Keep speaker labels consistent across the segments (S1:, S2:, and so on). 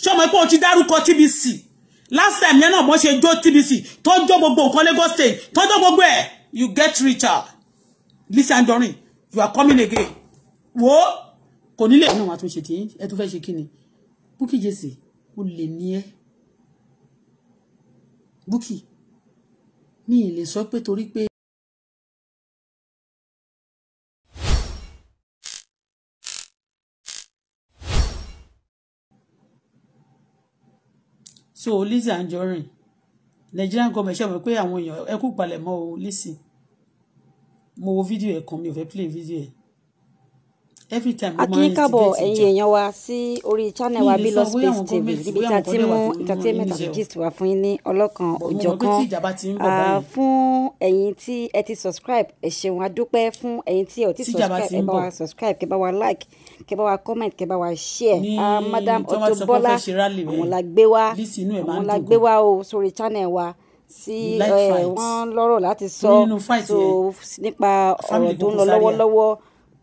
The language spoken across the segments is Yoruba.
S1: ṣé ọmọ pé o ti dárúkọ TBC last time yẹn náà mo ṣe jó TBC tó jó gbogbo nǹkan Lagos State tó jó gbogbo ẹ̀ you get richer Lizzy Anjorin you are coming again wo kò nílé náà wàá tún ṣe tí ẹ tún fẹ́ ṣe kí ni Bukky Jesse ó lè ní ẹ Bukky mi ì lè sọ pé torí pé so Lizzy Anjorin Nigerian government ṣe mọ̀ pé àwọn èèyàn ẹ kú palẹ̀ mọ́ o Lizzy mo wo fídíò ẹ̀ kan mi ò fẹ́ play fídíò ẹ̀ every time mo máa ń
S2: káàbọ̀ ẹ̀yin èèyàn wa sí orí channel wa Bilo Space TV níbi tí a ti mú entertainment and gist wá fún yín ní ọlọ́kan òjọ̀kan fún ẹ̀yin tí ẹ ti subscribe ẹ ṣeun a dúpẹ́ fún ẹ̀yin tí ẹ ti subscribe ẹ bá wa subscribe kẹ́ bá wa like kẹ́ bá wa comment kẹ́ bá wa share Madam Auto Bola àwọn la gbé wá o sórí channel wa sí wọ́n lọ́rọ̀ láti sọ nípa ọ̀rọ̀ tó ń lọ lọ́wọ́lọ́wọ́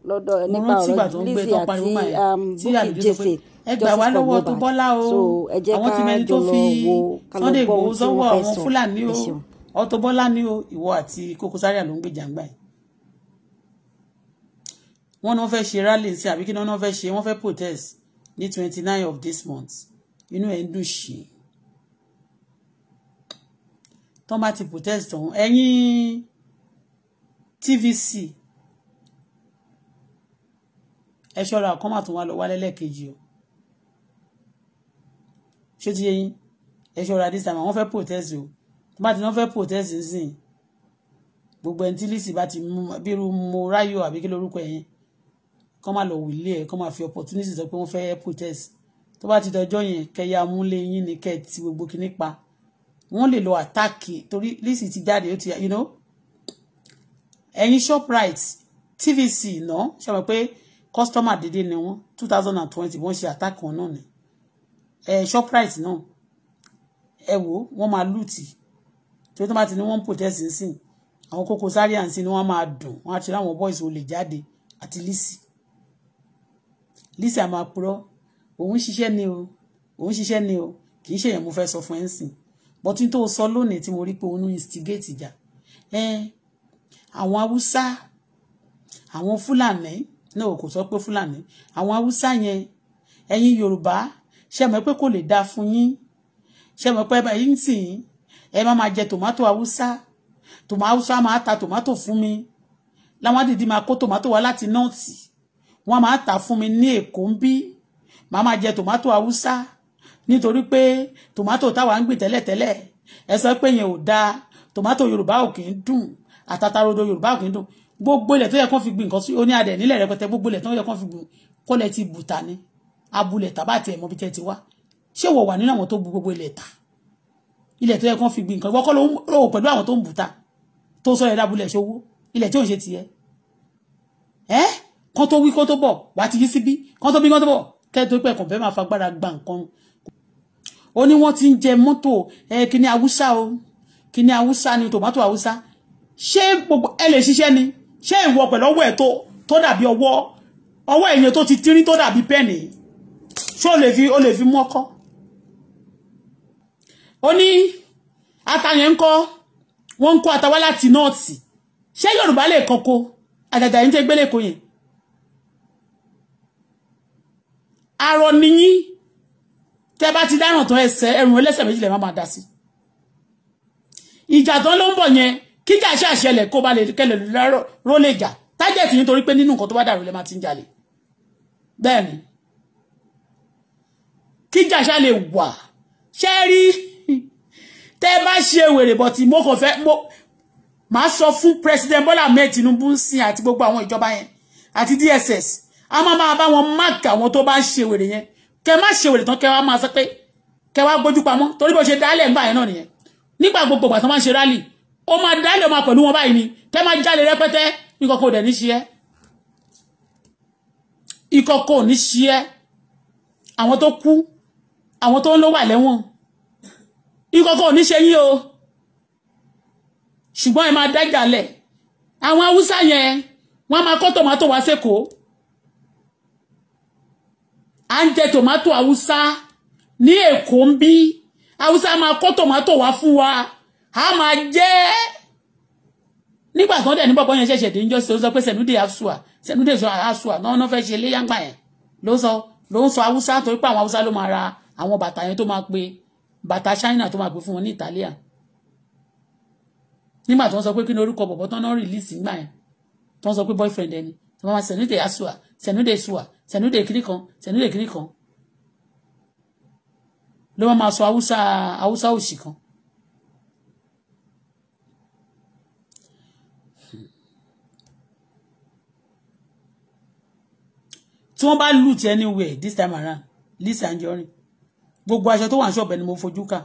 S2: lọ́dọ̀ nípa ọ̀rọ̀ Lizzy àti Bukky Jesse
S1: ẹgbà wá lọ́wọ́ Auto Bola o àwọn tí mẹ́ni tó fi Sunday Igboho sọ́wọ́ àwọn Fúlàní o Auto Bola ní o ìwọ àti Koko Zaria ló ń gbé jàǹgbà ẹ̀ wọ́n ní wọ́n fẹ́ ṣe rally sí àbí kí wọ́n fẹ́ ṣe wọ́n fẹ́ protest ní 29 of this month inú ẹ̀ ń dùn ṣe tọ́ bá ti protest ọ̀hún ẹ̀yin TVC ẹ ṣọ́ra ọ̀kan máa tún wá lọ wálé lẹ́ẹ̀kejì o ṣé ti yé yín ẹ ṣọ́ra this time àwọn fẹ́ protest o tó bá ti náà fẹ́ protest nísìn gbogbo ẹni tí Lizzy bá ti mú bírú mo ráyò àbí kí lórúkọ ẹ̀yìn kọ́ máa lọ wílé ẹ̀ kọ́ máa fi opportunity sọ pé wọ́n fẹ́ protest tó bá ti dọjọ́ yẹn kẹyà múlé yín ní kẹ́ ti gbogbo kíní pa wọ́n lè lọ attack torí Lizzy ti jáde ó ti you know ẹ̀yin Shoprite TVC náà ṣe mọ̀ pé customer dédé ni wọ́n 2020 wọ́n ṣe attack wọn náà ni Shoprite náà ẹ wò wọ́n máa lùtì tó tó bá ti ní wọ́n protest nsìn àwọn Koko Zaria nsìn ni wọ́n máa dùn wọ́n á ti ráwọn boys ò lè jáde àti Lizzy a máa purọ́ òun ṣiṣẹ́ ni o kì í ṣe èèyàn mo fẹ́ sọ fún ẹ nsìn but tí tó sọ lónìí tí mo rí pé òun instigate ìjà àwọn Haúsá àwọn Fúlàní náà kò sọ pé Fúlàní àwọn Haúsá yẹn ẹ̀yin Yorùbá ṣe mọ̀ pé kò lè dá fún yín ṣe mọ̀ pé ẹ̀yin sìn ẹ máa jẹ tòmátò Haúsá máa ta tòmátò fún mi láwọn àdìdí máa kó tòmátò wá láti nọ́ọ̀tì wọ́n máa tà fún mi ní Èkó ń bí máa jẹ tòmátò Haúsá nítorí pé tòmátò táwa ń gbìn tẹ́lẹ̀tẹ́lẹ̀ ẹ sọ pé yẹn ò dáa tòmátò Yorùbá ò kì í dùn àtàtàrodo Yorùbá ò kì í dùn gbogbo ilẹ̀ tó yẹ kán fi gbìn nǹkan sí ó ní adẹ̀ nílẹ̀ rẹpẹtẹ gbogbo ilẹ̀ tó yẹ kán fi gbìn kọ́lẹ̀ ti bùtà ní abúlẹ̀ tàbá àti ẹ̀mọ́ bí tẹ́ ti wá ṣé wọ̀ wà nínú àwọn tó bu gbogbo ilẹ̀ ta ilẹ̀ tó yẹ kán fi gbìn nǹkan wọ́kọ́ ló wò pẹ̀lú àwọn tó ń bùtà tó sọ yẹ dábúlẹ̀ ṣòwò ilẹ̀ tí ò ń ṣe tiẹ̀ kán tó wí kán tó bọ̀ wá ti yí síbí kán tó bí kán tó bọ̀ kẹ́ tó pẹ́ kàn fẹ́ máa fagbára gba nǹkan ó ní wọ́n ti ń jẹ mọ́tò kíní Haúsá o kíní Haúsá ni tòmátò Haúsá ṣé gbogbo ẹ lè ṣiṣẹ́ ni ṣé ìwọ pẹ̀lú ọwọ́ ẹ̀ tó dàbí ọwọ́ èèyàn tó ti tírín tó dàbí pẹ́ẹ̀nì ṣé o lè fi mú ọkọ́ ó ní atayẹn ń kọ́ wọ́n ń kó atawá láti nọ́ọ̀tì ṣé Yorùbá lè kọ́kọ́ àjàjà yín tẹ́ gbélé kó yẹn arọ nìyí tẹ́ bá ti dáràn tán ẹrùn ẹlẹ́sẹ̀ méjì lè má máa dá sí ìjà tán ló ń bọ̀ yẹn kíjà ṣàṣẹlẹ̀ kó bá lè kẹ́lẹ̀ ró lè jà tájẹ̀tì nítorí pé nínú nǹkan tó bá dàrú lẹ́ máa ti ń jalè bẹ́ẹ̀ ni kíjà ṣá lè wà ṣe rí tẹ́ bá ṣe wèrè bọ̀ tí mo kàn fẹ́ máa sọ fún President Bola Ahmed Tinubu ń sìn àti gbogbo àwọn ìjọba yẹn àti DSS a máa bá wọn máàkì àwọn tó bá ń ṣe wèrè yẹn kẹ́ má ṣe wèrè tán kẹ́ wá máa sọ pé kẹ́ wá gbójú pamọ́ torí bó ṣe dálẹ̀ ńgbà yẹn náà nìyẹn nígbà gbogbo ìgbà tó máa ń ṣe rálì ó máa dálẹ̀ máa pẹ̀lú wọn báyìí ni kẹ́ máa jáde rẹpẹtẹ ìkọ̀kọ̀ dẹ̀ ní ṣe ẹ́ ìkọ̀kọ̀ ní ṣe ẹ́ àwọn tó kú àwọn tó ń lọ wà lẹ́wọ̀n ìkọ̀kọ̀ ní ṣe yín o ṣùgbọ́n ẹ máa dájàlẹ̀ àwọn Haúsá yẹn wọ́n máa kó tòmátò wá sékòó à ń jẹ tòmátò Haúsá ní Èkó ń bí Haúsá máa kó tòmátò wá fún wa a máa jẹ nígbà kan dẹ̀ ní bọ̀bọ̀ yẹn ṣẹ̀ṣẹ̀ dé ń jọ sọ pé Sẹ̀núdè Asua náà fẹ́ ṣe léyàngbà yẹn ló ń sọ Haúsá torí pé àwọn Haúsá ló máa ra àwọn bàtà yẹn tó máa pe bàtà China tó máa pè fún wọn ní Italian nígbà tó ń sọ pé kí ni orúkọ bọ̀bọ̀ tán náà release nígbà yẹn tó ń sọ pé boyfriend ẹni tó máa Sẹ̀núdè Asua Sẹ̀núdè kiri kan ló máa sọ Haúsá òṣì kan. tí wọ́n bá loot anywhere this time around Lizzy Anjorin gbogbo aṣọ tó wà ní ṣọ́ọ̀bù ẹni mo fojú ká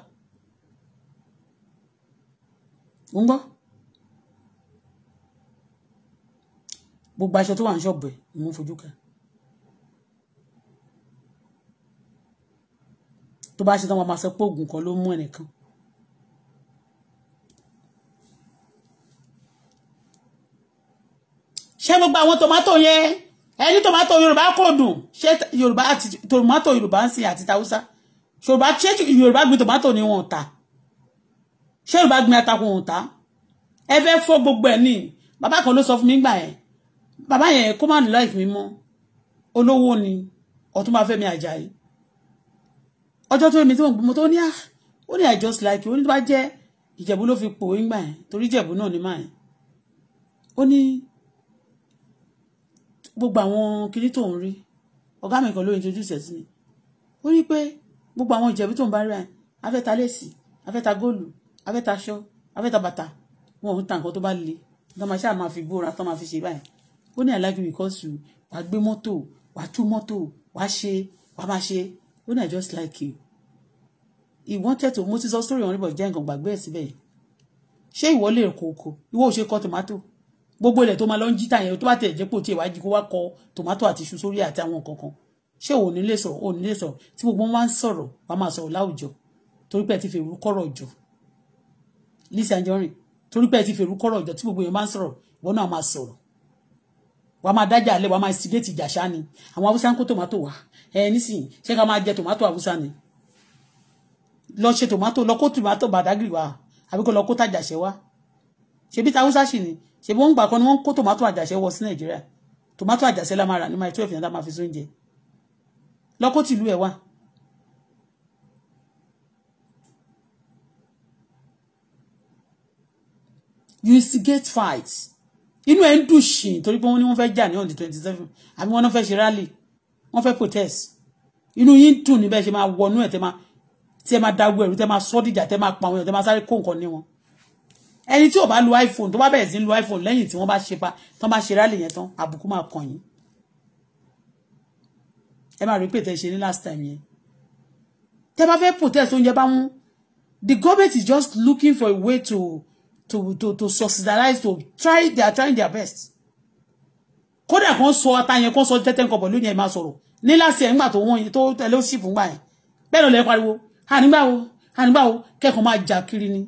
S1: ń gbọ́ gbogbo aṣọ tó wà ní ṣọ́ọ̀bù ẹni mo fojú ká tó bá ṣe tán wọn máa sọ pé oògùn kan ló mú ẹnìkan ṣé gbogbo àwọn tòmátò yẹn ẹni tòmátò Yorùbá kò dùn ṣé Yorùbá àti tòmátò Yorùbá ń sìn àti Haúsá Yorùbá gbin tòmátò ni wọn ta ṣé Yorùbá gbin atakò wọn ta ẹ fẹ́ fọ́ gbogbo ẹ̀ ní bàbá kan ló sọ fún mi gbà yẹn bàbá yẹn kó má ní láìpẹ́ mi mọ́ olówó ni Ọ̀túnba Fẹ́mi Àjàyí ọjọ́ tó mi tí mo tó ní ó ní I just like you ó ní tó bá jẹ́ Ìjẹ̀bú ló fi pò ń gbà yẹn torí Ìjẹ̀bú náà ní máa yẹn ó ní gbogbo àwọn kiri tó ń rí ọ̀gá mi kan ló introduce ẹ̀ sí mi ó ní pé gbogbo àwọn Ìjẹ̀bú tó ń bá rí ẹ̀ afẹ́ta lẹ́sì afẹ́ta góòlù afẹ́ta aṣọ afẹ́ta bàtà wọn ò ń ta nǹkan tó bá le tó máa ṣáà máa fi gbóra tó máa fi ṣe báyìí ó ní I like you because you wàá gbé mọ́tò wàá tú mọ́tò wàá máa ṣe ó ní I just like you he wanted to mo ti sọ story wọn níbọ̀ jẹ́ nǹkan gbàgbé ẹ̀ síbẹ̀ ṣé ìwọ lè kókó ìwọ ò ṣe kọ́ tòmátò gbogbo ilẹ̀ tó máa lọ ń jíta yẹn tó bá tẹ̀ jẹ́ pò tí ìwádìí kó wá kọ tòmátò àti iṣu sórí àti àwọn kankan ṣé ò ní lè sọ̀rọ̀ tí gbogbo wọn máa ń sọ̀rọ̀ wàá máa sọ̀rọ̀ láwùjọ torí pé ẹ ti fèrú kọ́rọ̀ jọ Lizzy Anjorin torí pé ẹ ti fèrú kọ́rọ̀ jọ tí gbogbo yẹn máa ń sọ̀rọ̀ ìwọ náà máa sọ̀rọ̀ wàá máa dájà alẹ́ wàá máa sígẹ́ẹ̀tì ìjàṣá ni àwọn Haúsá ń kó tòmátò wá nísìnyí ṣé ká máa jẹ tòmátò Haúsá ni lọ ṣe tòmátò lọ kó tòmátò Bàdágìrì wá àbí kó lọ kó tàjàṣẹ́ wá ṣebí ta Haúsá sì ni ṣebí wọ́n gbà kan ni wọ́n kó tòmátò àjàṣẹ́ wọ sí Nàìjíríà tòmátò àjàṣẹ́ la máa rà ní máa 12 yẹn tá máa fi sóúnjẹ lọ kó tìlú ẹ̀ wá. You instigate fights inú ẹ̀ ń dùn ṣìn torí pé wọ́n ní wọ́n fẹ́ jà ní on the 27 àbí wọ́n náà fẹ́ ṣe rally wọ́n fẹ́ protest inú yín dùn níbẹ̀ ṣe máa wọnú ẹ̀ tí ẹ máa dágbó ẹ̀rú tẹ́ máa sọ́ dìjà tẹ́ máa pa àwọn èèyàn tẹ́ máa sáré kó nǹkan ní wọn ẹni tí ò bá lu iPhone tó bá bẹ̀rẹ̀ sí lu iPhone lẹ́yìn tí wọ́n bá ṣe rally yẹn tán àbùkù máa kàn yín ẹ máa rí pé tẹ́ ṣe ní last time yẹn tẹ́ bá fẹ́ protest oúnjẹ bá mú the government is just looking for a way to subsidize they are trying their best kódà kan sọ ata yẹn kan sọ tẹ́tẹ́ nǹkan pẹ̀lú yẹn máa sọ̀rọ̀ ní láti ẹ̀ ńgbà tó wọ́n yẹn tó tẹ̀lé ó sì fún gbà yẹn bẹ́ẹ̀ ló lẹ́ pariwo ànígbà wo kẹ́kọ̀ọ́ máa jà kiri ni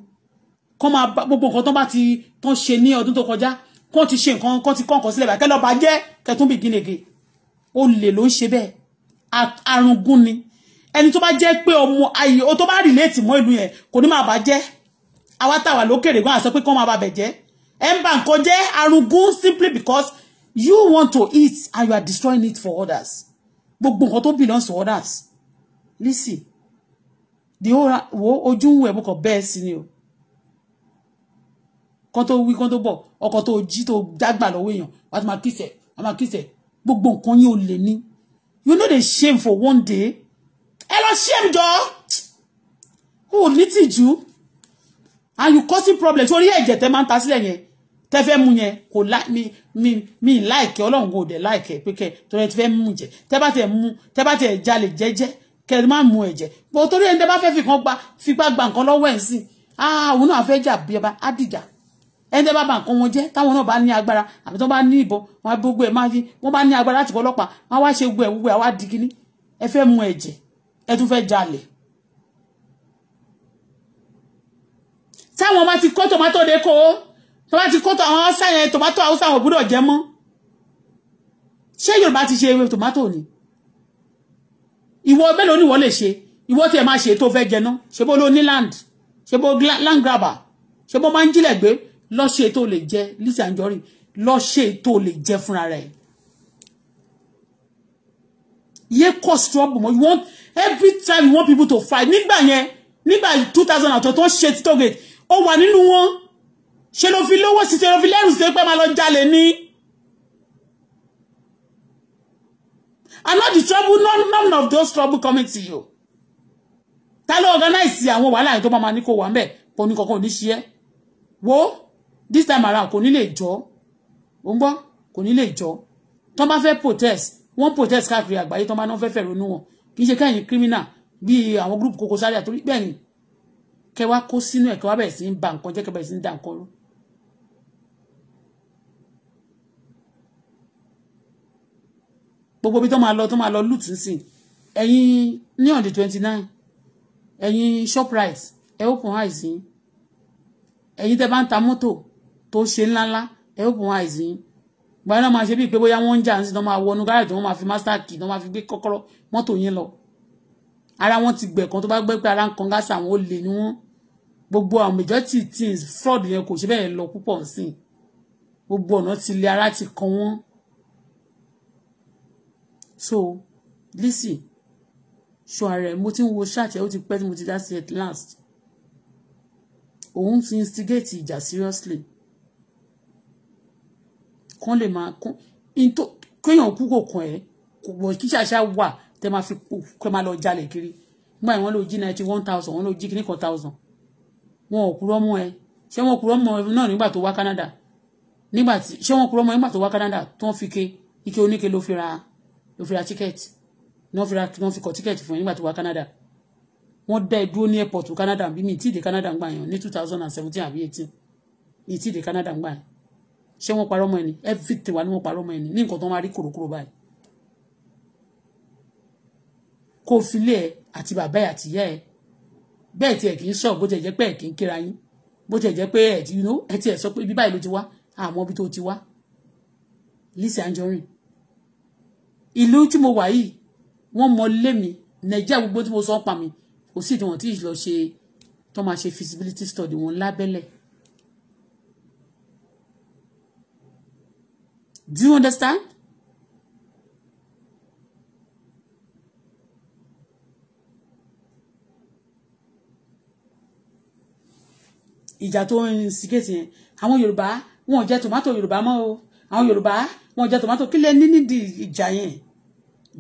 S1: kọ́ máa gbogbo nǹkan tó bá ti tán ṣe ní ọdún tó kọjá kọ́ ti ṣe nǹkan kọ́ ti kọ́ nǹkan sílẹ̀ báyìí kẹ́lọ́ bá jẹ́ kẹ́tún bí gínege ó lè ló ń ṣe bẹ́ẹ̀ arúgún ni ẹni tó bá jẹ́ pé ọmọ ayé o tó bá relate mọ́ ìlú yẹn kò ní máa bá jẹ́ àwa táwa lókèrè gan àsọ pé kọ́ máa bá bẹ̀ jẹ́ ẹ̀ ń bá nǹkan jẹ́ arúgún simply because you want to eat and you are destroying it for others gbogbo nǹkan tó belongs to others listen the whole ojú ń wẹ̀ mú kàn bẹ́ẹ̀ sí ni o kan tó wí kan tó bọ̀ ọkọ̀ tó jí tó dágbà lọ́wọ́ èèyàn wà á máa kíṣẹ̀ gbogbo nǹkan yín ò lè ní you know the shame for one day ẹ lọ shame jọ ó ní tìjú and you causing problem torí ẹ̀jẹ̀ tẹ́ máa ń ta sílẹ̀ yẹn tẹ́ fẹ́ mú yẹn kò mi láìkẹ́ ọlọ́run kò dẹ̀ láìkẹ́ pé kẹ́ torí ẹ ti fẹ́ mú jẹ tẹ́ bá tẹ̀ jalè jẹ́jẹ́ kẹ́ ẹ má mú ẹ̀jẹ̀ bó torí ẹni tẹ́ bá fẹ́ fipá gba nǹkan lọ́wọ́ ẹ̀ sí òun náà fẹ́ jà bí ọba á dìjà ẹni tẹ́ bá bà nǹkan wọn jẹ́ táwọn náà bá ní agbára àbí tó bá ní ìbọn wọn gbogbo ẹ̀ máa yí wọ́n bá ní agbára láti ọlọ́pàá wọ́n wá ṣe gbogbo ẹ̀ wá di kíní ẹ fẹ́ mú ẹ̀jẹ̀ ẹ tún fẹ́ jalè. táwọn bá ti kó tòmátò dé kó tó bá ti kó àwọn Haúsá yẹn tòmátò Haúsá wọn gbọ́dọ̀ jẹ mọ́ ṣé Yorùbá ti ṣe ewé tòmátò ni ìwọ mélòó ni wọ́n lè ṣe ìwọ tí ẹ máa ṣe tó fẹ́ jẹ náà ṣe bó ló ní land ṣe bó land grabber ṣe bó máa ń jílẹ̀ gbé lọ ṣe tó lè jẹ Lizzy Anjorin lọ ṣe tó lè jẹ fúnra rẹ̀ yé cause trouble mọ́ you want every time you want people to fight nígbà yẹn nígbà 2000 àtọ̀ tó ṣe títọ́gẹ̀t ó wà nínú wọn ṣe ló fi lówó sí ṣe ló fi lẹ́rù sí pé máa lọ jalè ní. And not the trouble, none of those trouble coming to you. Ta ló organize àwọn wàhálà tó máa ní kó wà ńbẹ̀ pọ̀ ní kankan ò ní ṣe é. Wo this time around kò ní lè jọ. Ó ń gbọ́ kò ní lè jọ. Tó bá fẹ́ protest, wọ́n protest káàkiri àgbáyé tó bá náà fẹ́ ronú wọn. Kì í ṣe kẹ́yìn criminal bí àwọn group Koko Zaria àtòrí bẹ́yìn. Kẹ́ wá kó sínú ẹ̀ kẹ́ wá bẹ̀rẹ̀ sí ń ba nǹkan jẹ́ kẹ́ bẹ̀rẹ̀ sí ń dà nǹkan rú. Gbogbo bí tó máa lọ loot nsìn ẹ̀yin ní on the 29 ẹ̀yin Shoprite ẹ open eyes yín ẹ̀yin tẹ́ bá ń ta mọ́tò tó ṣe ńláńlá ẹ open eyes yín gbà náà máa ṣe bí pé bóyá wọ́n ń jà ń sí náà máa wọnú garage wọ́n máa fi master key náà máa fi gbé kọ́kọ́rọ́ mọ́tò yín lọ ara wọn ti gbẹ̀kan tó bá gbé pé ara ń kan gáàsì àwọn olè ni wọ́n gbogbo àwọn majority things fraud yẹn kò ṣe bẹ́ẹ̀ lọ púpọ̀ nsìn gbogbo ọ̀nà ti lé ara ti kan wọ́n. So Lizzy ṣọ ara ẹ̀ mo ti ń wo ṣáàtì ẹ̀ ó ti pẹ́ tí mo ti dá sí at last òun ti instigate ìjà seriously kán lè máa kún into kéèyàn kú kò kàn ẹ́ kò wọ̀ kí ṣàṣà wà tẹ́ máa fi kẹ́ máa lọ jalè kiri nígbà yẹn wọ́n lò jí 91,000 wọ́n lò jí kíní kan 1,000 wọn ò kúrọ́ mọ́ ẹ ṣé wọ́n kúrọ́ mọ́ ẹ náà nígbà tó wá Canada nígbà tí ṣé wọ́n kúrọ́ mọ́ ẹ nígbà tó wá Canada tó ń fi ike oníke ló fi ra tíkẹ́ẹ̀tì wọ́n fi kọ tíkẹ́ẹ̀tì fún ẹ nígbà tó wá Canada wọ́n dá ẹ dúró ní airport Canada bí mi tí ì dé Canada ń gbà yẹn ní 2017 àbí 18 mi tí ì dé Canada ń gbà yẹn ṣé wọ́n parọ́ mọ́ ẹni everything wà ní wọ́n parọ́ mọ́ ẹni ní nǹkan tó máa rí kòrókòrò báyìí kó filé ẹ àti bàbá ẹ àti ìyá ẹ bẹ́ẹ̀ tí ẹ kì í sọ bó ti jẹ́ pé ẹ kì í kíra yín bó ti jẹ́ pé ẹ ti ẹ sọ pé ibi báyìí ló ti wá àmọ́ ibi tó ti wá Lizzy Anjorin ìlú tí mo wà yìí wọ́n mọ lé mi Nàìjíríà gbogbo tí mo sọ pa mi kò sí ìdíwọ̀n tí lọ ṣe tó máa ṣe feasibility study wọn lábẹ́lẹ̀. Do you understand? Ìjà tó ń instigate yẹn àwọn Yorùbá wọn ò jẹ tomato Yorùbá mọ́ o àwọn Yorùbá wọn ò jẹ tomato kí lẹ ní nídìí ìjà yẹn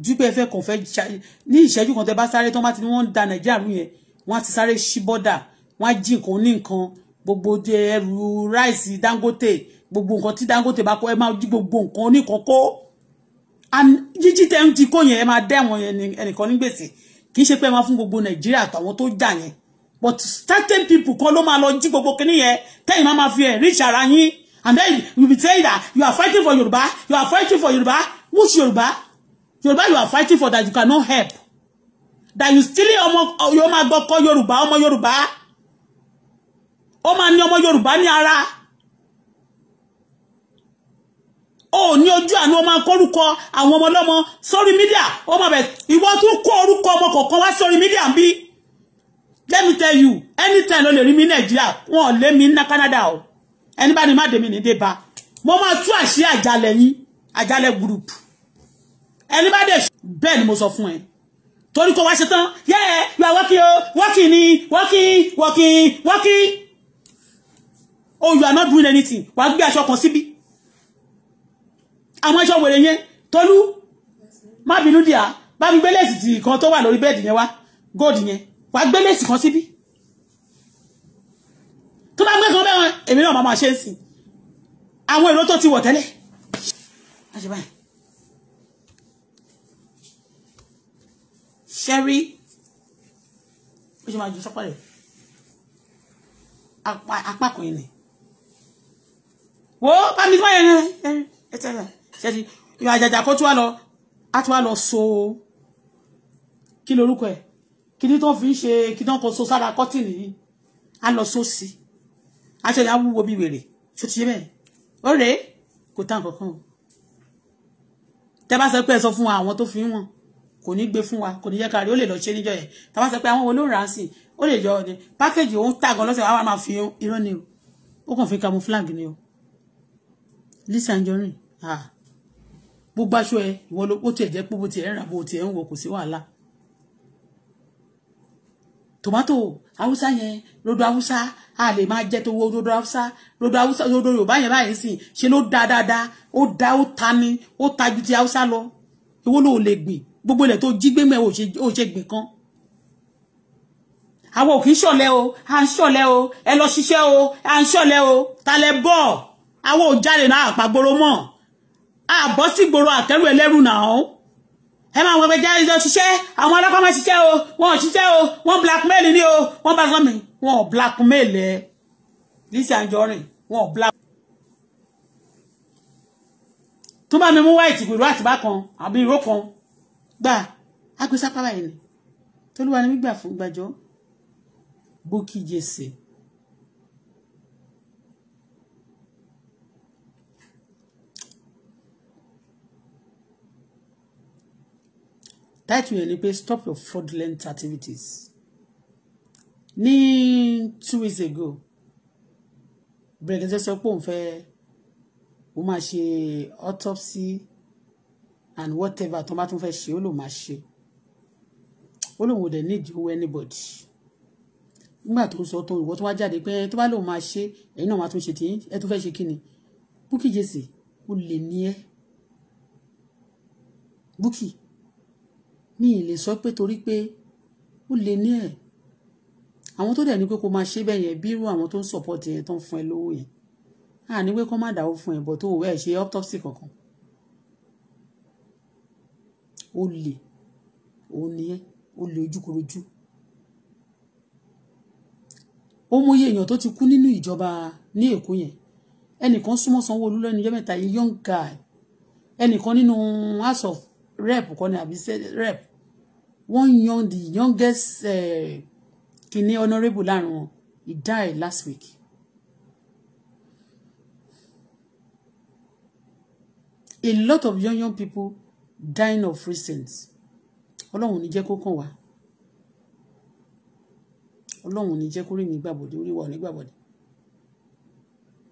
S1: jùpẹ́ fẹ́ kàn fẹ́ ní ìṣẹ́jú kan tẹ bá sáré tó bá ti ní wọ́n ń da Nàìjíríà rú yẹn wọ́n á ti sáré ṣí bọ́dà wọ́n á jí nǹkan ní nǹkan gbogbo ẹrù ráìsì Dangote gbogbo nǹkan tí Dangote bá kó ẹ máa jí gbogbo nǹkan oníkan kó jíjí tẹ́ ń ti kó yẹn ẹ máa dẹ́ àwọn ẹnìkan ní gbèsè kì í ṣe pé ẹ máa fún gbogbo Nàìjíríà àtàwọn tó jà yẹn but certain people kan ló máa lọ jí gbogbo kinní yẹn tẹ́yìn máa fi ẹ̀ reach ara yín and then you be saying that you are fighting for Yorùbá you are fighting for Yorùbá which Yorùbá Yorùbá you are fighting for that you cannot help that you still ọmọ yóò máa gbọ́kọ́ Yorùbá ọmọ Yorùbá ó máa ní ọmọ Yorùbá ní ara ó ní ojú àánú ó máa kórúkọ àwọn ọmọ ọlọ́mọ sórí mídíà ó máa bẹ̀ ìwọ tún kó orúkọ ọmọ kọ̀ọ̀kan wá sórí mídíà ń bí let me tell you anytime ló lè rí mi Nàìjíríà wọn ò lé mi ní Canada o ẹni bá ní má dé mi ní dé bá mo máa tú àṣírí àjálẹ̀ yín àjálẹ̀ group ẹni bá dé bẹ́ẹ̀ ni mo sọ fún ẹ torí kó wá ṣe tán yeah you are working ni working oh you are not doing anything wàá gbé aṣọ kan síbí àwọn aṣọ wèrè yẹn Tolú má bínú díà bá mi gbé lẹ́sì tí kan tó wà lórí bẹ́ẹ̀dì yẹn wá gold yẹn wàá gbé lẹ́sì kan síbí tó bá gbé kan bẹ́ẹ̀ wọn èmi náà máa ṣe é sìn àwọn èrò tó ti wọ̀ tẹ́lẹ̀ láti báyìí ṣẹ́rí ó ṣe máa ju sọ́pọ̀ rẹ̀ apá kan yìí ni wo bá mi gbọ́ yẹn ẹ tẹ́lẹ̀ ṣẹ́rí ìwà àjàjà kó tún wá lọ so kí lorúkọ ẹ̀ kí ní tó fi ń ṣe kí náà kó so sára kọ́tìnì yìí á lọ so sí aṣọ ìyá wúwo bí wèrè ṣó ti ṣe bẹ́ẹ̀ ó rèé kò tán kankan o tẹ́ bá sọ pé ẹ sọ fún àwọn tó fi ń wọ̀n kò ní gbé fún wa kò ní jẹ́ ká rí ó lè lọ ṣe níjọ́ yẹn tá bá sọ pé àwọn olóòrànsìn ó lè jọ ní pákéjì òun tàgàn lọ́sẹ̀ wá máa fi irọ́ ni o ó kàn fi camouflage ni o Lizzy Anjorin gbogbo aṣọ ẹ ìwọ ló tiẹ̀ jẹ́ pé bó tiẹ̀ ń rà bó tiẹ̀ ń wọ kò sí wàhálà tòmátò haúsá yẹn rodo haúsá a lè máa jẹ tó wo rodo haúsá rodo yorùbá yẹn báyìí sì ṣe ló dá dáadáa ó ta ni ó ta ju ti haúsá lọ ìwọ ló lè gbìn gbogbo ilẹ̀ tó jí gbé mẹ́ ò ṣe gbìn kan àwọn ò kì í ṣọ̀lẹ o à ń ṣọ̀lẹ o ẹ lọ ṣiṣẹ́ o à ń ṣọ̀lẹ o ta lẹ bọ̀ àwọn ò jáde náà àpàgbòrò mọ́ àbọ̀ sí gbòòrò àkẹ́rù ẹlẹ́rù náà ẹ máa wọ ẹgbẹ́ jáde lọ ṣiṣẹ́ àwọn ọlọ́pàá máa ṣiṣẹ́ o wọn ò ṣiṣẹ́ o wọ́n blackmail ni o wọ́n bá sọ́mi wọn ò blackmail ẹ Lizzy Anjorin wọn ò black. tó bá mi mú white pẹ̀lú àtìbá kan àbí ìró kan gbà agbésápá báyìí ni tolúwa ni gbígbà fún gbàjọ́ Bukky Jesse. Title yẹn ni pé stop your fraudulent activities. Ní 2 weeks ago Brekete sọ pé òun fẹ́ ó máa ṣe autopsy and whatever tó bá tún fẹ́ ṣe ó lò máa ṣe ó lòun ò dẹ̀ need owó anybody nígbà tó sọ tó ìwọ tó wá jáde pé tó bá lòun máa ṣe ẹ̀yin náà máa tún ṣe tí ẹ tún fẹ́ ṣe kí ni Bukky Jesse ó lè ní ẹ Bukky mi ì lè sọ pé torí pé ó lè ní ẹ àwọn tó dẹ̀ ní pé kó máa ṣe bẹ́ẹ̀ yẹn bí irú àwọn tó ń support yẹn tó ń fún ẹ lówó yẹn à ní pé kó má dáwó fún ẹ bọ̀ tó ẹ̀ ṣe autopsy kankan ó lè ó ní ẹ ó lè ojúkorojú ó mọyé èèyàn tó ti kú nínú ìjọba ní Èkó yẹn ẹnìkan súnmọ́ Sanwó-Olú lẹ́nu ọjọ́ mẹ́ta yìí young guy ẹnìkan nínú house of rep kọ́ ni àbí rep one young the youngest kìíní honourable láàrin wọn he died last week. A lot of young people dying of recent ọlọ́run ò ní jẹ́ kó kàn wá ọlọ́run ò ní jẹ́ kó rí mi gbàbọ̀dé orí wa ò ní gbàbọ̀dé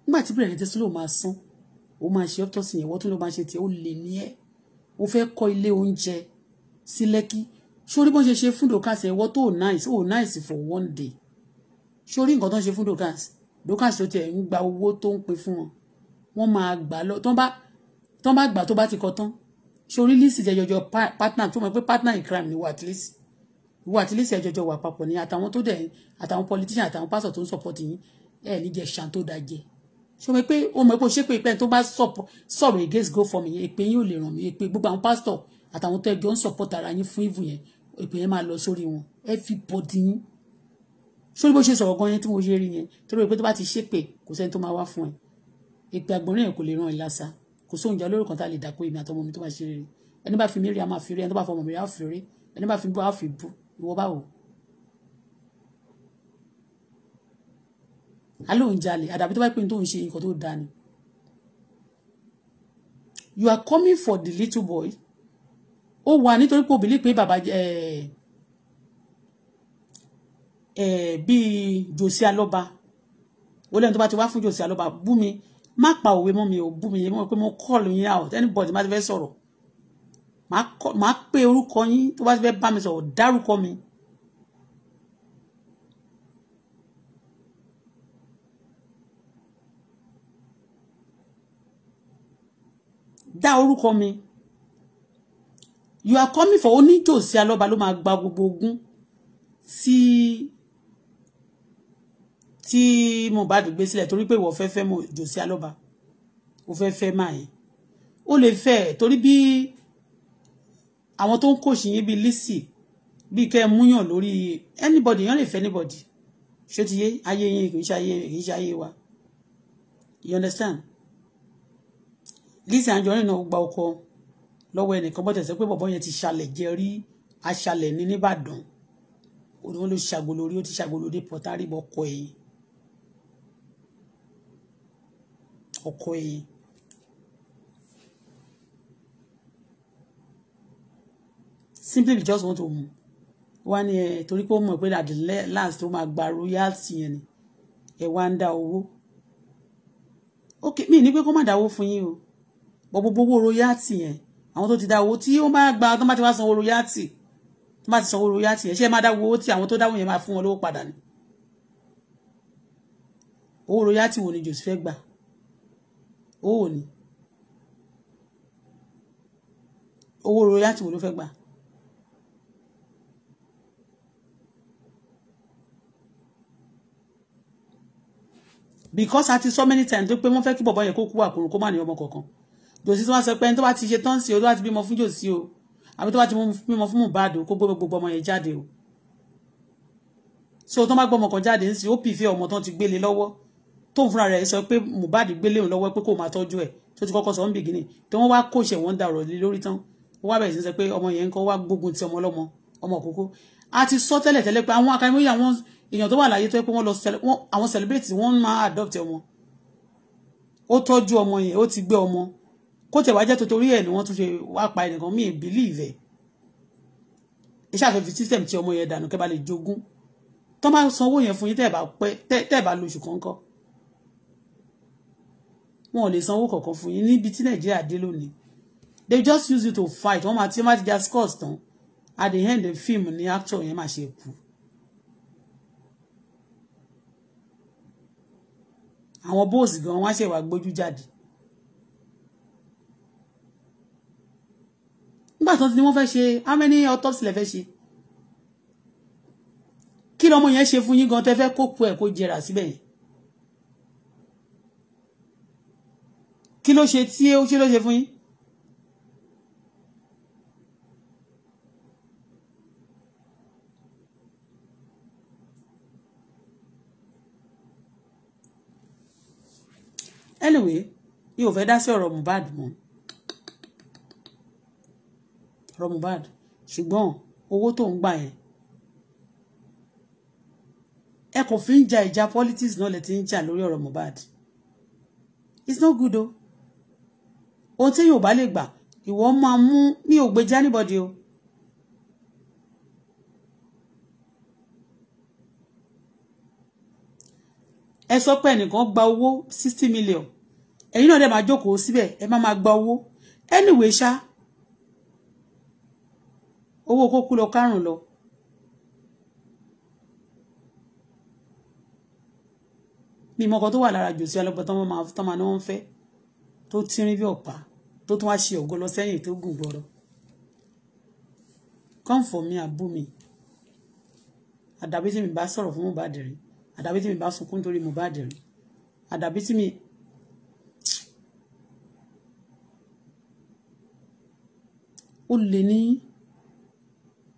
S1: nígbà tí Brekete ló máa san ó máa ṣe autopsy yẹn wọ́n tún ló máa ṣe tiẹ̀ ó lè ní ẹ́ ó fẹ́ kọ́ ilé oúnjẹ sí Lẹ́kí sórí bọ́n ṣe ṣe fún Dorcas ẹ̀wọ́ tó nice for one day sórí nǹkan tó ń ṣe fún Dorcas tó tiẹ̀ ń gba owó tó ń pè fún wọn wọ́n máa gbà lọ tán bá gbà tó bá ti kọ tán sórí Lizzy jẹjọjọ partner tó mọ̀ pé partner in crime ni wà at least ẹjọjọ wà papọ̀ ní àtàwọn tó dẹ̀ àtàwọn politician àtàwọn pastor tó ń support yín ẹ̀ ní jẹ́ ṣàn tó dájẹ́ ṣé o mọ̀ pé ó ṣe pé ìpẹ́ tó bá sọ̀rọ̀ against go for me yẹn èpè yín ò lè ràn mí èpè gbogbo àwọn pastor àtàwọn tó ẹjọ́ ń support ara yín fún ìvù yẹn èpè yẹn máa lọ sórí wọn everybody yín sórí bó ṣe sọ̀rọ̀ gan yẹn tí mo ṣe rí yẹn torí pé tó bá ti ṣépè kò sẹ́ni tó máa wá fún ẹ èpè àgbọ̀nrín yẹn kò lè ràn ẹ́ lásà kò sóhun ìjà olórúkọ tá a lè dàpọ̀ èmi àtọmọ mi tó bá ṣe rere ẹni bá fi mí rí a máa fi rí ẹni tó bá fọmọ mi rí a fi rí ẹni bá fi bú a fi bú ìwọ báwo. alóhùn jalè àdàbí tó bá pín tó ń ṣe nǹkan tó dáa ni. You are coming for the little boy ó wà nítorí pé obìnrin pé bàbá bíi Josie Aloba ó lẹ́nu tó bá ti wá fún Josie Aloba bú mi má pa òwe mọ́ mi ò bú mi yẹn mọ́ pé mo call yín out anybody má ti fẹ́ sọ̀rọ̀ má pé orúkọ yín tó bá ti fẹ́ bá mi sọ̀rọ̀ dárúkọ mi. dá orúkọ mi you are coming for oní Josie Aloba ló máa gba gbogbo ogún tí Mohbad gbé sílẹ̀ torí pé ìwọ fẹ́ fẹ́ mọ Josie Aloba ó fẹ́ fẹ́ máa yẹn ó lè fẹ́ torí bí àwọn tó ń kòṣì yín bí Lizzy bí kẹ́ múyàn lórí anybody yẹn lè fẹ́ anybody ṣé ti yé ayé yín kì í ṣe ayé wa you understand. Lizzy Anjorin náà gba ọkọ lọ́wọ́ ẹnìkan bọ́ tẹ̀sẹ̀ pé bọ̀bọ́ yẹn ti ṣalẹ̀ jẹ́ rí aṣalẹ̀ ní nìbàdàn òun ló ṣàgbolo rí ó ti ṣàgbolo dé pọ̀tárì bọ́ ọkọ ẹ̀yìn simply just want to wá ní ẹ torí pé ó mọ̀ pé at the last ó máa gba royalty yẹn ni ẹ wá ń dá owó ok mi ní pé kó má dáwó fún yín o bọ́ gbogbo owó royalty yẹn àwọn tó ti dá owó tí ó máa gba tó má ti wá sanwó royalty tó má ti sanwó royalty yẹn ṣé ẹ máa dáwó owó tí àwọn tó dáwó yẹn máa fún wọn lówó padà ni owó royalty wo ni Joseph fẹ́ gbà owó ni owó royalty wo ló fẹ́ gbà because a ti so many times tó pé wọ́n fẹ́ kí bọ̀bọ̀ yẹn kó kú àkùrù kó má ní ọmọ kankan Jòsí tí wọ́n sọ pé ẹni tó bá ti ṣe tán sí o tó bá ti bímọ fún Jòsí o àbí tó bá ti bímọ fún Mohbad o kó gbé gbogbo ọmọ yẹn jáde o so tó bá gbọ́ ọmọ kan jáde ń sí ó pìfẹ́ ọmọ tán ti gbélé lọ́wọ́ tó ń fúnra rẹ̀ sọ pé Mohbad gbélé òun lọ́wọ́ pé kó máa tọ́jú ẹ̀ tó ti kọ́kọ́ sọ ń bìgínì tí wọ́n wá kóṣẹ̀ wọ́n dà ọ̀rọ̀ lé lórí tán ó wá bẹ̀rẹ̀ sí sọ pé ọmọ yẹn ń kọ́ wá gbógun ti ọmọ ọlọ́mọ ọmọ òkókó a ti sọ tẹ́lẹ̀ tẹ́lẹ̀ pé àwọn akadémíyà àwọn èèyàn tó wà láyé tó yẹ pé wọ́n lọ àwọn celebrate wọ́n máa adopt ọmọ ó tọ́jú ọmọ yẹn ó ti gbé ọmọ kó tẹ̀ wá jẹ́ torí ẹ̀ ni wọ́n tún ṣe wá pa ẹnìkan mí believe ẹ̀ iṣẹ́ àfẹ́fẹ́ system tí ọmọ yẹn dànù kẹ́ bá lè jogún tó máa san owó yẹn fún yín tẹ́ ẹ̀ bá lóṣù kọ̀ọ̀kan wọn ò lè san owó kọ̀ọ̀kan fún yín níbi tí Nàìjíríà dé lónìí they just use you to fight wọ́n máa ti just cause tán at the end of the film ni actor yẹn máa ṣe kú àwọn bóòsì gan wọ́n ṣe wá gbójú jáde nígbà tó ti ní wọ́n fẹ́ ṣe how many autopsy lẹ fẹ́ ṣe kí lọmọ yẹn ṣe fún yín gan tẹ́ fẹ́ kó ku ẹ̀ kó jẹrà síbẹ̀ yẹn kí ló ṣe tí ó ṣe ló ṣe fún yín anyway yóò fẹ́ dá sí ọ̀rọ̀ Mohbad mọ́ ọ̀rọ̀ Mohbad ṣùgbọ́n owó tó ń gbà yẹn ẹ kò fi ń ja ìjà politics náà lẹ ti ń jà lórí ọ̀rọ̀ Mohbad it's not good o ohun tí yóò bá lè gbà ìwọ máa mú mi ò gbèjà anybody o ẹ sọ pé ẹnìkan gba owó 60 million ẹ̀yin náà dẹ̀ máa jókòó síbẹ̀ ẹ máa gba owó anyway ṣá owó kókú lọ kárùn lọ ní ìmọ̀kan tó wà lára Jòsí Alọ́gbọ́n tán máa ní wọ́n fẹ́ tó tírín bí ọ̀pá tó tún wá ṣe ògo lọ sẹ́yìn tó gùn gbọ́rọ̀ come for me àbú mi àdàbí tí mi bá sọ̀rọ̀ fún Mohbad rí àdàbí tí mi bá sunkún nítorí Mohbad rí àdàbí tí mi ó lè ní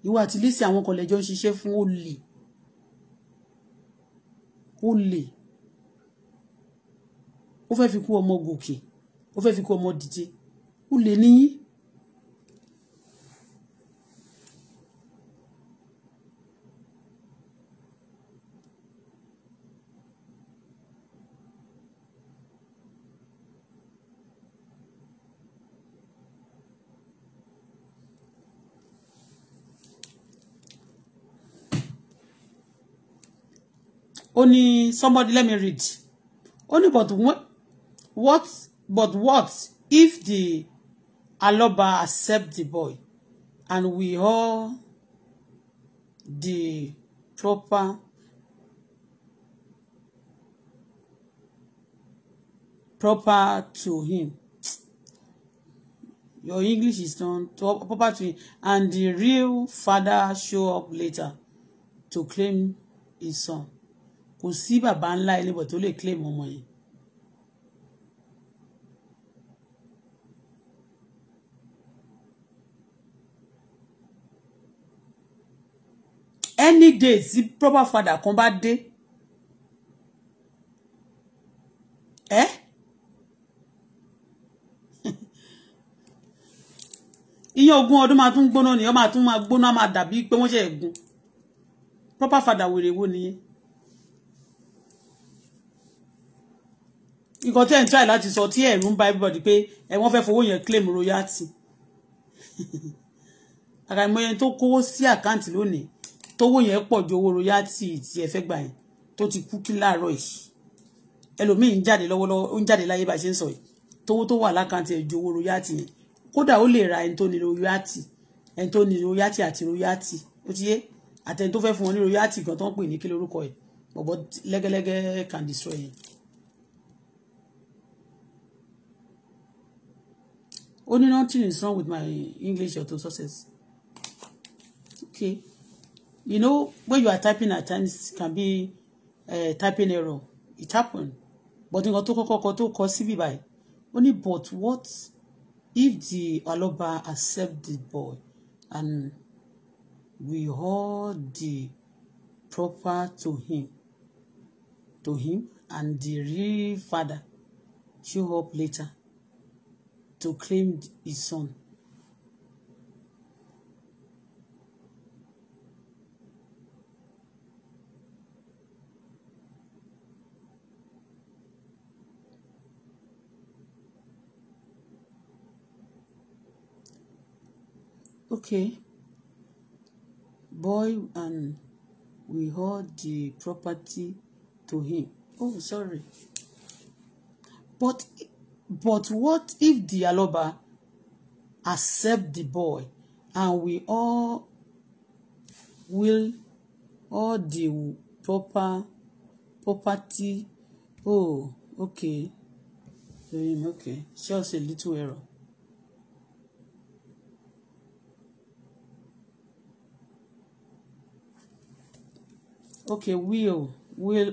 S1: ìwọ àti Lizzy àwọn kan lẹ́jọ́ ń ṣiṣẹ́ fún ó lè ó fẹ́ fi kú ọmọ gòkè ó fẹ́ fi kú ọmọ dìde ó lè níyí Only somebody let me read. Only but what if the Aloba accept the boy and we all the proper to him. Your English is not proper to him, and the real father show up later to claim his son. Kò sí bàbá ńlá ẹlẹ́bọ̀ tó lè claim ọmọ yẹn. Any day tí proper father kan bá dé ìyẹn ogún ọdún máa tún gbóná ni ó máa tún máa gbóná máa dàbí pé wọ́n ṣe ẹ̀gún proper father wèrè wo nìyẹn. Nǹkan tí ẹ̀ ń try láti sọ tí ẹ̀rù ń ba everybody pé wọ́n fẹ́ fowó yẹn claim royalty àkàìmọye tó kówó sí àkáǹtì lónìí tówó yẹn pọ̀ ju owó royalty tí ẹ fẹ́ gbà yẹn tó ti kú kí láàárọ̀ yìí ẹlòmíì ń jáde lọ́wọ́lọ́wọ́ ó ń jáde láyé bá ṣe ń sọ yìí tówó tó wà lákáǹtì ẹ̀ ju owó royalty yẹn kódà ó lè ra ẹni tó ní royalty àti royalty ó ti yé àtẹni tó fẹ́ fún wọn ní royalty kan tó ń pè ní kí lórúkọ ẹ̀ bọ̀bọ̀ lẹ́gẹ́lẹ́gẹ́ can destroy yẹn. Only nothing is wrong with my English auto success. Okay. You know, when you are typing at times, it can be typing error. It happened. But in to CB by only but what if the Aloba accept the boy and we hold the proper to him and the real father show up later to claim his son. Okay. Boy and we hold the property to him. Oh, sorry. But what if the Aloba accept the boy and we all will all the property? Oh, okay. Okay. Just a little error. Okay, will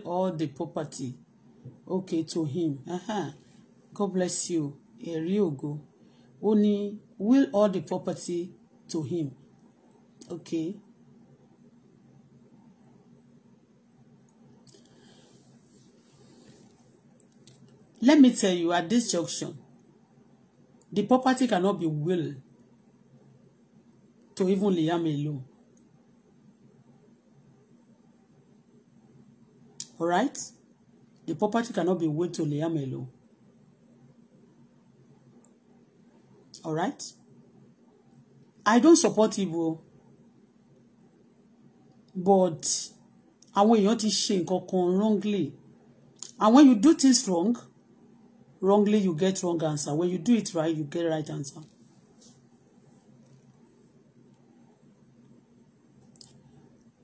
S1: all the property. Okay, to him. God bless you. Eriogo. Only will all the property to him. Okay. Let me tell you, at this junction, the property cannot be willed to even Liam alone. All right? The property cannot be willed to Liam alone. All right? I don't support evil, but àwọn èèyàn ti ṣe nǹkan kan wrongly. And when you do things wrongly you get wrong answer. When you do it right, you get right answer.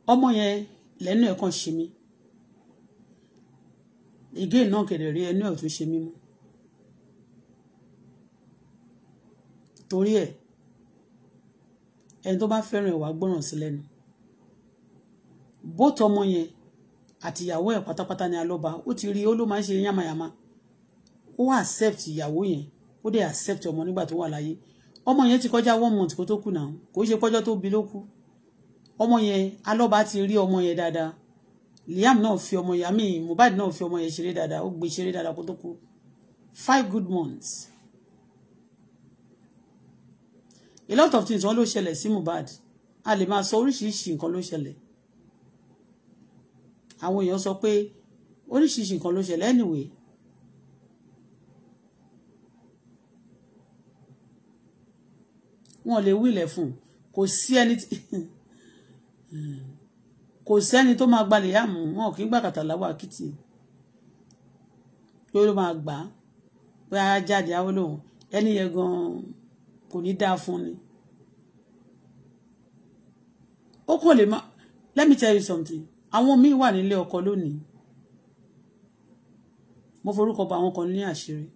S1: Ọmọ yẹn lẹ́nu ẹ̀ kan ṣe mí. Again náà kẹ̀dẹ̀ rí ẹnu ẹ̀ tó ṣe mí mú. Torí ẹ̀ ẹni tó bá fẹ́ràn ẹ̀ wá gbọ́ràn sí lẹ́nu. Both ọmọ yẹn àti ìyàwó ẹ̀ pátápátá ní Alọ́ba ó ti rí ó ló máa ń ṣe yánmayàmá. Ó accept ìyàwó yẹn ó dẹ̀ accept ọmọ nígbà tó wà láyé. Ọmọ yẹn ti kọjá 1 month kó tó kú náà kò ṣe pọ́jọ́ tó bí ló kú. Ọmọ yẹn Alọ́ba ti rí ọmọ yẹn dáadáa. Liam náà fi ọmọ yẹn Mohbad náà fi ọmọ yẹn ṣeré dáadáa ó gbé ṣeré dáadáa kó tó kú 5 good months. A lot of things wọ́n ló ṣẹlẹ̀ sí Mohbad a lè máa sọ oríṣiríṣi nǹkan ló ṣẹlẹ̀ àwọn èèyàn sọ pé oríṣiríṣi nǹkan ló ṣẹlẹ̀ anyway wọ́n lè wílẹ̀ fún kò sẹ́ni tó máa gbalẹ̀ yá mú wọn kì í gbà kàtà láwọ̀ àkìtì ló máa gbà pé a jáde àwọn olóhùn ẹni yẹn gan-an kò ní dáa fún ni ó kò lè má let me tell you something àwọn míì wà nílé ọkọ lónìí mo forúkọ bá àwọn kan ní àṣírí